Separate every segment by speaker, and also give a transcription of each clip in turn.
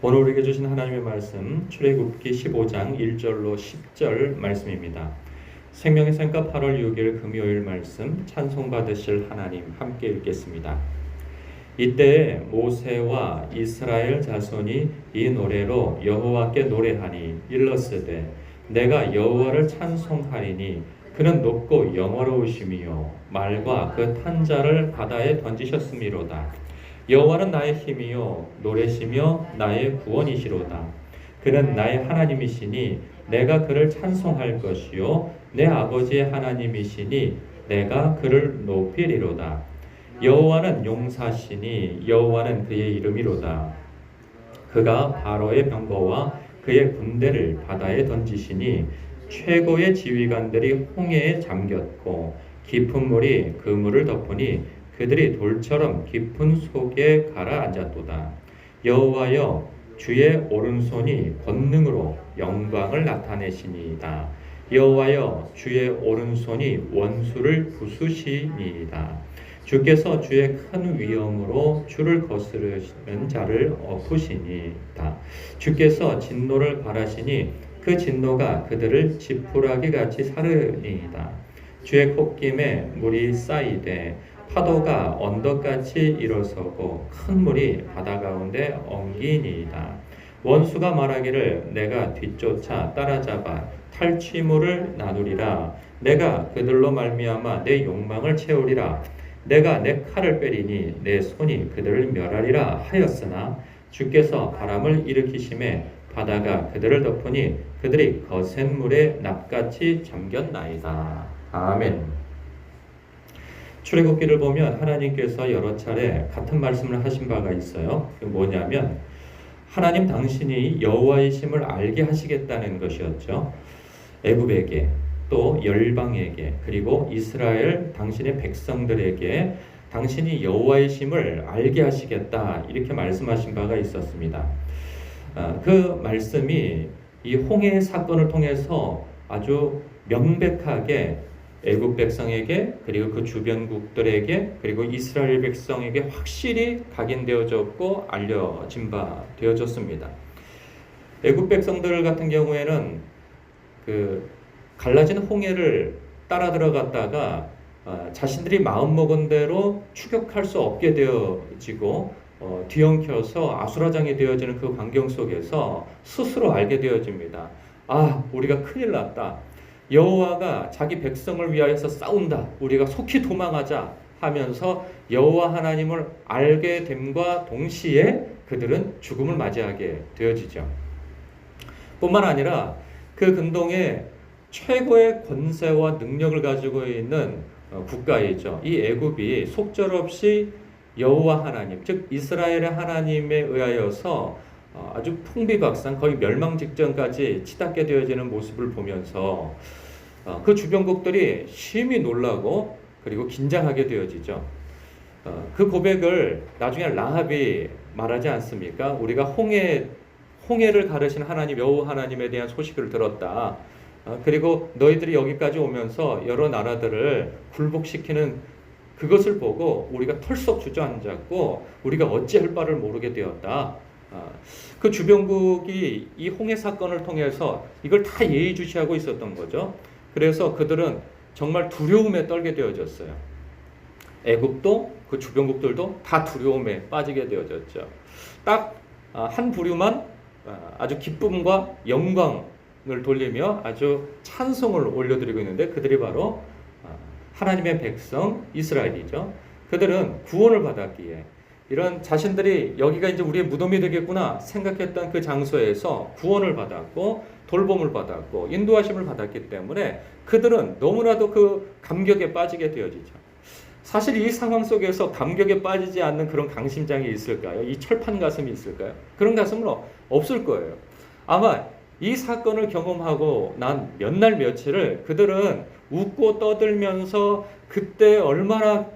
Speaker 1: 오늘 우리에게 주신 하나님의 말씀 출애굽기 15장 1절로 10절 말씀입니다. 생명의 샘가 8월 6일 금요일 말씀 찬송 받으실 하나님 함께 읽겠습니다. 이때 모세와 이스라엘 자손이 이 노래로 여호와께 노래하니 일렀으되 내가 여호와를 찬송하리니 그는 높고 영화로우심이요 말과 그 탄자를 바다에 던지셨음이로다. 여호와는 나의 힘이요 노래시며 나의 구원이시로다. 그는 나의 하나님이시니 내가 그를 찬송할 것이요 내 아버지의 하나님이시니 내가 그를 높이리로다. 여호와는 용사시니 여호와는 그의 이름이로다. 그가 바로의 병거와 그의 군대를 바다에 던지시니 최고의 지휘관들이 홍해에 잠겼고 깊은 물이 그 물을 덮으니 그들이 돌처럼 깊은 속에 가라앉았도다. 여호와여 주의 오른손이 권능으로 영광을 나타내시니이다. 여호와여 주의 오른손이 원수를 부수시니이다. 주께서 주의 큰 위엄으로 주를 거스르시는 자를 엎으시니이다. 주께서 진노를 바라시니 그 진노가 그들을 지푸라기 같이 사르니이다. 주의 콧김에 물이 쌓이되 파도가 언덕같이 일어서고 큰 물이 바다 가운데 엉기니이다. 원수가 말하기를 내가 뒤쫓아 따라잡아 탈취물을 나누리라. 내가 그들로 말미암아 내 욕망을 채우리라. 내가 내 칼을 빼리니 내 손이 그들을 멸하리라 하였으나 주께서 바람을 일으키심에 바다가 그들을 덮으니 그들이 거센 물에 납같이 잠겼나이다. 아멘. 출애굽기를 보면 하나님께서 여러 차례 같은 말씀을 하신 바가 있어요. 그게 뭐냐면 하나님 당신이 여호와이심을 알게 하시겠다는 것이었죠. 애굽에게 또 열방에게 그리고 이스라엘 당신의 백성들에게 당신이 여호와이심을 알게 하시겠다 이렇게 말씀하신 바가 있었습니다. 그 말씀이 이 홍해 사건을 통해서 아주 명백하게 애굽 백성에게 그리고 그 주변국들에게 그리고 이스라엘 백성에게 확실히 각인되어졌고 알려진 바 되어졌습니다. 애굽 백성들 같은 경우에는 그 갈라진 홍해를 따라 들어갔다가 자신들이 마음먹은 대로 추격할 수 없게 되어지고 뒤엉켜서 아수라장이 되어지는 그 환경 속에서 스스로 알게 되어집니다. 아, 우리가 큰일 났다. 여호와가 자기 백성을 위하여서 싸운다. 우리가 속히 도망하자 하면서 여호와 하나님을 알게 됨과 동시에 그들은 죽음을 맞이하게 되어지죠. 뿐만 아니라 그 근동에 최고의 권세와 능력을 가지고 있는 국가이죠. 이 애굽이 속절없이 여호와 하나님, 즉 이스라엘의 하나님에 의하여서 아주 풍비박산 거의 멸망 직전까지 치닫게 되어지는 모습을 보면서 그 주변국들이 심히 놀라고 그리고 긴장하게 되어지죠. 그 고백을 나중에 라합이 말하지 않습니까? 우리가 홍해를 가르신 하나님 여호와 하나님에 대한 소식을 들었다. 그리고 너희들이 여기까지 오면서 여러 나라들을 굴복시키는 그것을 보고 우리가 털썩 주저앉았고 우리가 어찌할 바를 모르게 되었다. 그 주변국이 이 홍해 사건을 통해서 이걸 다 예의주시하고 있었던 거죠. 그래서 그들은 정말 두려움에 떨게 되어졌어요. 애굽도 그 주변국들도 다 두려움에 빠지게 되어졌죠. 딱 한 부류만 아주 기쁨과 영광을 돌리며 아주 찬송을 올려드리고 있는데 그들이 바로 하나님의 백성 이스라엘이죠. 그들은 구원을 받았기에 이런 자신들이 여기가 이제 우리의 무덤이 되겠구나 생각했던 그 장소에서 구원을 받았고 돌봄을 받았고 인도하심을 받았기 때문에 그들은 너무나도 그 감격에 빠지게 되어지죠. 사실 이 상황 속에서 감격에 빠지지 않는 그런 강심장이 있을까요? 이 철판 가슴이 있을까요? 그런 가슴은 없을 거예요. 아마 이 사건을 경험하고 난 몇 날 며칠을 그들은 웃고 떠들면서 그때 얼마나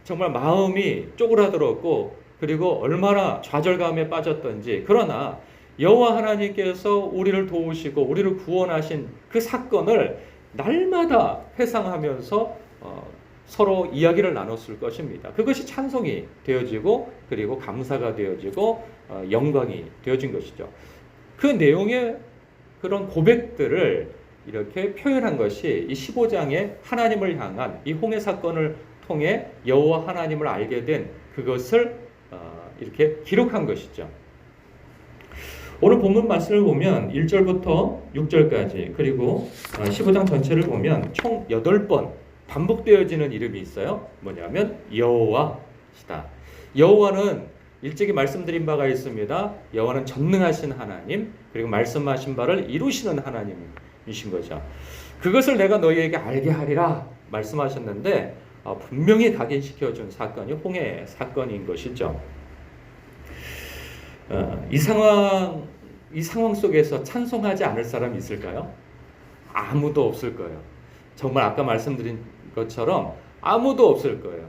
Speaker 1: 정말 마음이 쪼그라들었고 그리고 얼마나 좌절감에 빠졌던지. 그러나 여호와 하나님께서 우리를 도우시고 우리를 구원하신 그 사건을 날마다 회상하면서 서로 이야기를 나눴을 것입니다. 그것이 찬송이 되어지고 그리고 감사가 되어지고 영광이 되어진 것이죠. 그 내용의 그런 고백들을 이렇게 표현한 것이 이 15장의 하나님을 향한 이 홍해 사건을 통해 여호와 하나님을 알게 된 그것을 이렇게 기록한 것이죠. 오늘 본문 말씀을 보면 1절부터 6절까지 그리고 15장 전체를 보면 총 8번 반복되어지는 이름이 있어요. 뭐냐면 여호와시다. 여호와는 일찍이 말씀드린 바가 있습니다. 여호와는 전능하신 하나님, 그리고 말씀하신 바를 이루시는 하나님이신 거죠. 그것을 내가 너희에게 알게 하리라 말씀하셨는데 분명히 각인시켜준 사건이 홍해 사건인 것이죠. 이 상황 속에서 찬송하지 않을 사람이 있을까요? 아무도 없을 거예요. 정말 아까 말씀드린 것처럼 아무도 없을 거예요.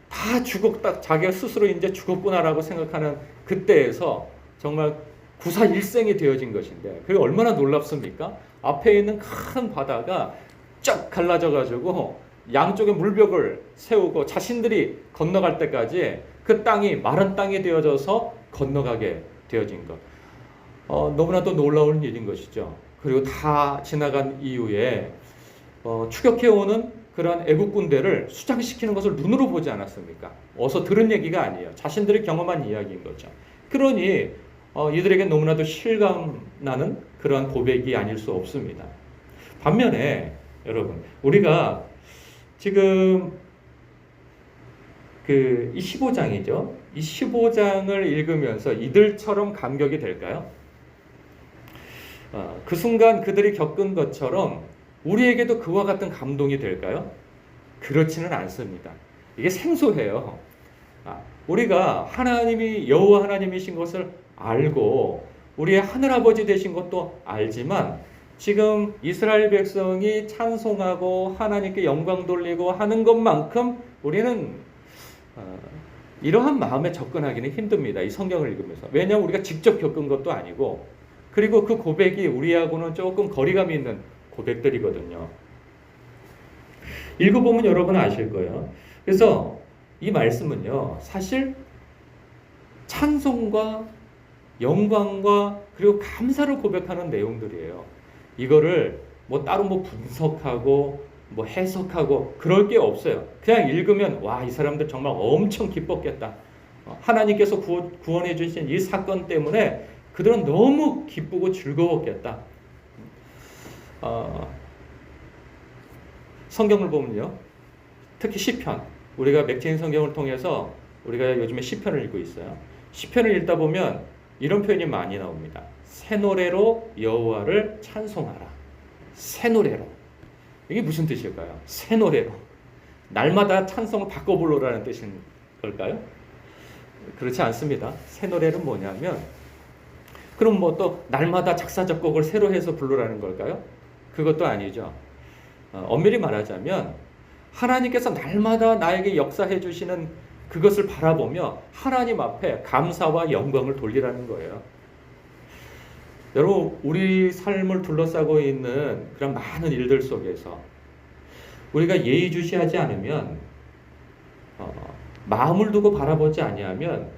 Speaker 1: 다 죽었다, 자기가 스스로 이제 죽었구나라고 생각하는 그때에서 정말 구사일생이 되어진 것인데 그게 얼마나 놀랍습니까? 앞에 있는 큰 바다가 쫙 갈라져 가지고 양쪽에 물벽을 세우고 자신들이 건너갈 때까지 그 땅이 마른 땅이 되어져서 건너가게 되어진 것. 너무나도 놀라운 일인 것이죠. 그리고 다 지나간 이후에 추격해오는 그런 애국 군대를 수장시키는 것을 눈으로 보지 않았습니까? 어서 들은 얘기가 아니에요. 자신들이 경험한 이야기인 거죠. 그러니 이들에게 너무나도 실감나는 그러한 고백이 아닐 수 없습니다. 반면에 여러분, 우리가 지금 이 15장이죠. 이 15장을 읽으면서 이들처럼 감격이 될까요? 그 순간 그들이 겪은 것처럼 우리에게도 그와 같은 감동이 될까요? 그렇지는 않습니다. 이게 생소해요. 우리가 하나님이 여호와 하나님이신 것을 알고 우리의 하늘아버지 되신 것도 알지만 지금 이스라엘 백성이 찬송하고 하나님께 영광 돌리고 하는 것만큼 우리는 이러한 마음에 접근하기는 힘듭니다. 이 성경을 읽으면서. 왜냐하면 우리가 직접 겪은 것도 아니고 그리고 그 고백이 우리하고는 조금 거리감이 있는 고백들이거든요. 읽어보면 여러분은 아실 거예요. 그래서 이 말씀은요, 사실 찬송과 영광과 그리고 감사를 고백하는 내용들이에요. 이거를 따로 분석하고 해석하고 그럴 게 없어요. 그냥 읽으면 와, 이 사람들 정말 엄청 기뻤겠다. 하나님께서 구원해 주신 이 사건 때문에 그들은 너무 기쁘고 즐거웠겠다. 성경을 보면요, 특히 시편, 우리가 맥체인 성경을 통해서 우리가 요즘에 시편을 읽고 있어요. 시편을 읽다 보면 이런 표현이 많이 나옵니다. 새 노래로 여호와를 찬송하라. 새 노래로. 이게 무슨 뜻일까요? 새 노래로. 날마다 찬송을 바꿔 부르라는 뜻인 걸까요? 그렇지 않습니다. 새 노래는 뭐냐면 그럼 또 날마다 작사 작곡을 새로 해서 부르라는 걸까요? 그것도 아니죠. 엄밀히 말하자면 하나님께서 날마다 나에게 역사해 주시는 그것을 바라보며 하나님 앞에 감사와 영광을 돌리라는 거예요. 여러분, 우리 삶을 둘러싸고 있는 그런 많은 일들 속에서 우리가 예의주시하지 않으면 마음을 두고 바라보지 아니하면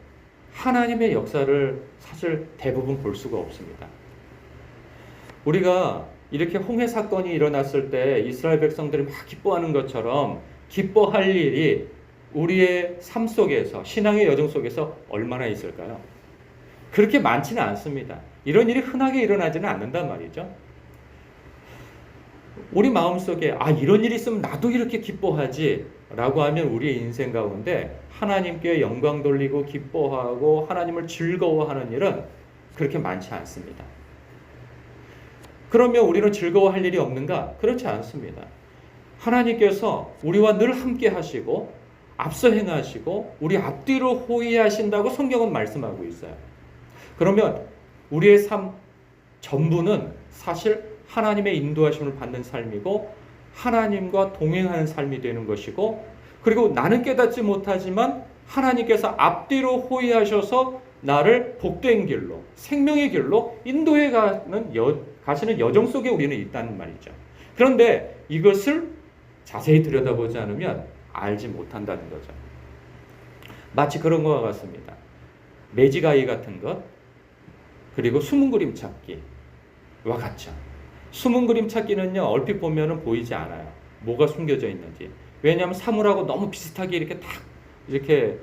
Speaker 1: 하나님의 역사를 사실 대부분 볼 수가 없습니다. 우리가 이렇게 홍해 사건이 일어났을 때 이스라엘 백성들이 막 기뻐하는 것처럼 기뻐할 일이 우리의 삶 속에서, 신앙의 여정 속에서 얼마나 있을까요? 그렇게 많지는 않습니다. 이런 일이 흔하게 일어나지는 않는단 말이죠. 우리 마음속에 이런 일이 있으면 나도 이렇게 기뻐하지 라고 하면 우리의 인생 가운데 하나님께 영광 돌리고 기뻐하고 하나님을 즐거워하는 일은 그렇게 많지 않습니다. 그러면 우리는 즐거워할 일이 없는가? 그렇지 않습니다. 하나님께서 우리와 늘 함께 하시고 앞서 행하시고 우리 앞뒤로 호위하신다고 성경은 말씀하고 있어요. 그러면 우리의 삶 전부는 사실 하나님의 인도하심을 받는 삶이고 하나님과 동행하는 삶이 되는 것이고, 그리고 나는 깨닫지 못하지만 하나님께서 앞뒤로 호위하셔서 나를 복된 길로, 생명의 길로 인도해 가시는 여정 속에 우리는 있다는 말이죠. 그런데 이것을 자세히 들여다보지 않으면 알지 못한다는 거죠. 마치 그런 것과 같습니다. 매직아이 같은 것, 그리고 숨은 그림 찾기와 같죠. 숨은 그림 찾기는요, 얼핏 보면은 보이지 않아요. 뭐가 숨겨져 있는지. 왜냐하면 사물하고 너무 비슷하게 이렇게 딱 이렇게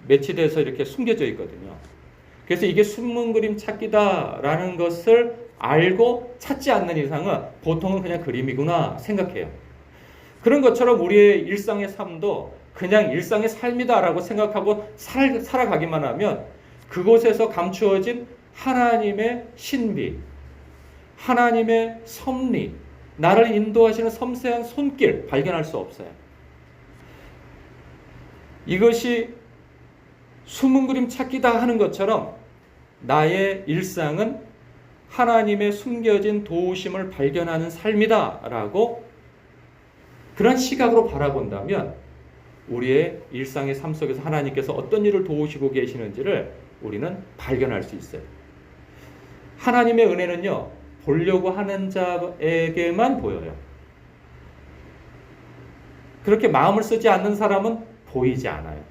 Speaker 1: 매치돼서 이렇게 숨겨져 있거든요. 그래서 이게 숨은 그림 찾기다라는 것을 알고 찾지 않는 이상은 보통은 그냥 그림이구나 생각해요. 그런 것처럼 우리의 일상의 삶도 그냥 일상의 삶이다라고 생각하고 살아가기만 하면 그곳에서 감추어진 하나님의 신비, 하나님의 섭리, 나를 인도하시는 섬세한 손길 발견할 수 없어요. 이것이 숨은 그림 찾기다 하는 것처럼 나의 일상은 하나님의 숨겨진 도우심을 발견하는 삶이다라고 그런 시각으로 바라본다면 우리의 일상의 삶 속에서 하나님께서 어떤 일을 도우시고 계시는지를 우리는 발견할 수 있어요. 하나님의 은혜는요, 보려고 하는 자에게만 보여요. 그렇게 마음을 쓰지 않는 사람은 보이지 않아요.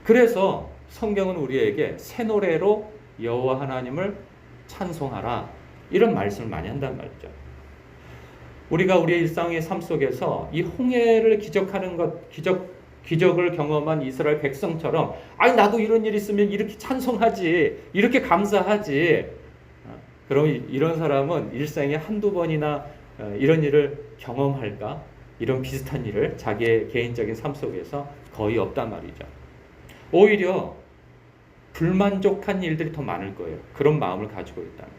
Speaker 1: 그래서 성경은 우리에게 새 노래로 여호와 하나님을 찬송하라 이런 말씀을 많이 한단 말이죠. 우리가 우리의 일상의 삶 속에서 이 홍해를 기적하는 것, 기적을 경험한 이스라엘 백성처럼 아니 나도 이런 일 있으면 이렇게 찬송하지, 이렇게 감사하지. 그럼 이런 사람은 일생에 한두 번이나 이런 일을 경험할까? 이런 비슷한 일을 자기의 개인적인 삶 속에서 거의 없단 말이죠. 오히려 불만족한 일들이 더 많을 거예요. 그런 마음을 가지고 있다면.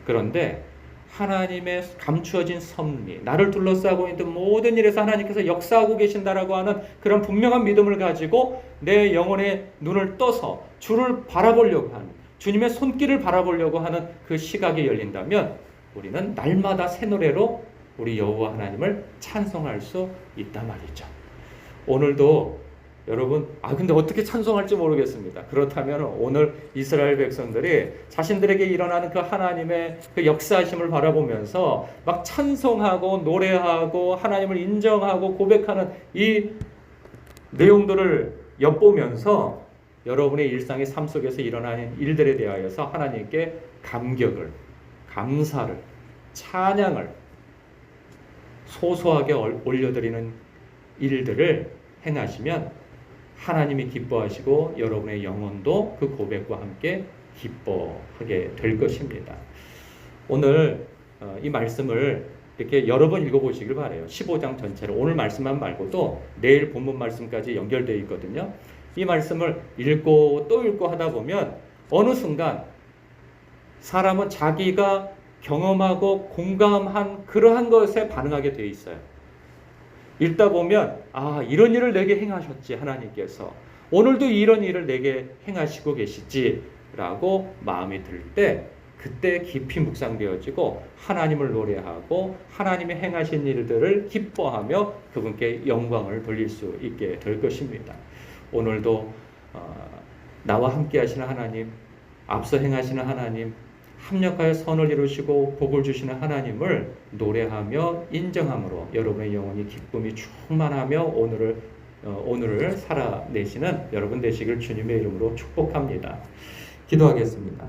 Speaker 1: 그런데 하나님의 감추어진 섭리, 나를 둘러싸고 있는 모든 일에서 하나님께서 역사하고 계신다라고 하는 그런 분명한 믿음을 가지고 내 영혼의 눈을 떠서 주를 바라보려고 하는, 주님의 손길을 바라보려고 하는 그 시각이 열린다면 우리는 날마다 새 노래로 우리 여호와 하나님을 찬송할 수 있단 말이죠. 오늘도 여러분, 근데 어떻게 찬송할지 모르겠습니다. 그렇다면 오늘 이스라엘 백성들이 자신들에게 일어나는 그 하나님의 그 역사하심을 바라보면서 막 찬송하고 노래하고 하나님을 인정하고 고백하는 이 내용들을 엿보면서 여러분의 일상의 삶 속에서 일어나는 일들에 대하여서 하나님께 감격을, 감사를, 찬양을 소소하게 올려드리는 일들을 행하시면 하나님이 기뻐하시고 여러분의 영혼도 그 고백과 함께 기뻐하게 될 것입니다. 오늘 이 말씀을 이렇게 여러 번 읽어보시길 바라요. 15장 전체를. 오늘 말씀만 말고도 내일 본문 말씀까지 연결되어 있거든요. 이 말씀을 읽고 또 읽고 하다 보면 어느 순간 사람은 자기가 경험하고 공감한 그러한 것에 반응하게 되어 있어요. 읽다 보면 이런 일을 내게 행하셨지 하나님께서. 오늘도 이런 일을 내게 행하시고 계시지 라고 마음이 들 때 그때 깊이 묵상되어지고 하나님을 노래하고 하나님의 행하신 일들을 기뻐하며 그분께 영광을 돌릴 수 있게 될 것입니다. 오늘도 나와 함께 하시는 하나님, 앞서 행하시는 하나님, 합력하여 선을 이루시고 복을 주시는 하나님을 노래하며 인정함으로 여러분의 영혼이 기쁨이 충만하며 오늘을 살아내시는 여러분 되시길 주님의 이름으로 축복합니다. 기도하겠습니다.